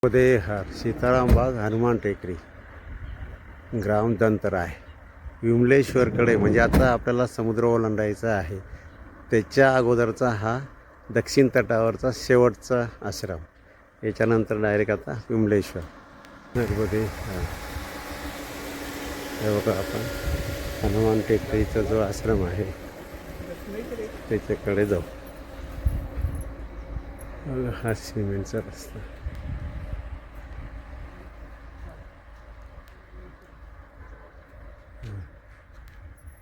उदयहार सीताराम बाग हनुमान टेकडी ग्राम दंतराय विमलेश्वरकडे म्हणजे आता आपल्याला समुद्र ओलांडायचा आहे त्याच्या अगोदरचा हा दक्षिण तटावरचा शेवटचा आश्रम. याच्यानंतर डायरेक्ट आता विमलेश्वर उदयहार. हे बघा आपण हनुमान टेकडीचा जो आश्रम आहे त्याच्याकडे जाऊ. हा सिमेंटचा रस्ता.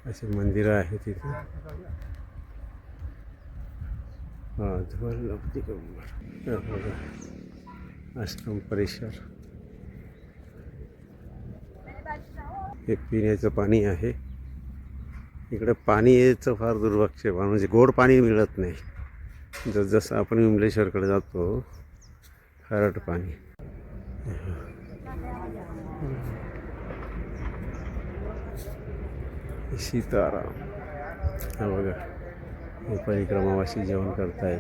असे मंदिरं आहे तिथे. आश्रम परिसर. हे पिण्याचं पाणी आहे. इकडे पाणी यायचं फार दुर्लक्ष आहे, म्हणजे गोड पाणी मिळत नाही. जसं आपण विमलेश्वरकडे जातो खारट पाणी. सीताराम. हा बघा हे परिक्रमावासी जेवण करतायत.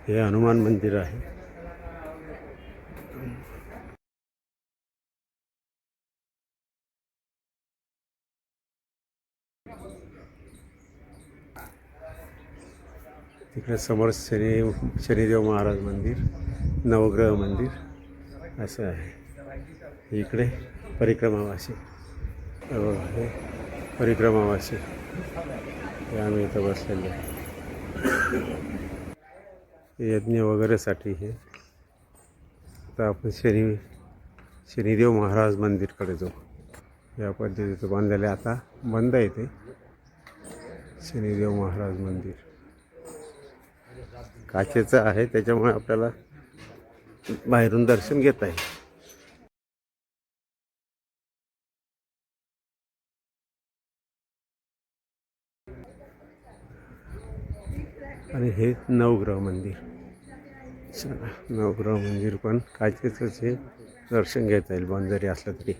हे हनुमान मंदिर आहे. तिकडे समोर शनिदेव महाराज मंदिर, नवग्रह मंदिर असं आहे. इकडे परिक्रमावासी. हे परिक्रमावासी हे आम्ही इथं बसलेले. यज्ञ वगैरेसाठी हे. आता आपण शनिदेव महाराज मंदिरकडे जाऊ. या पद्धतीचं बांधलेलं आता बंद आहे ते शनिदेव महाराज मंदिर. काचेचं आहे त्याच्यामुळे आपल्याला बाहेरून दर्शन घेता येईल. आणि हे नवग्रह मंदिर. नवग्रह मंदिर पण काचेचंच हे. दर्शन घेता येईल बंद जरी असलं तरी.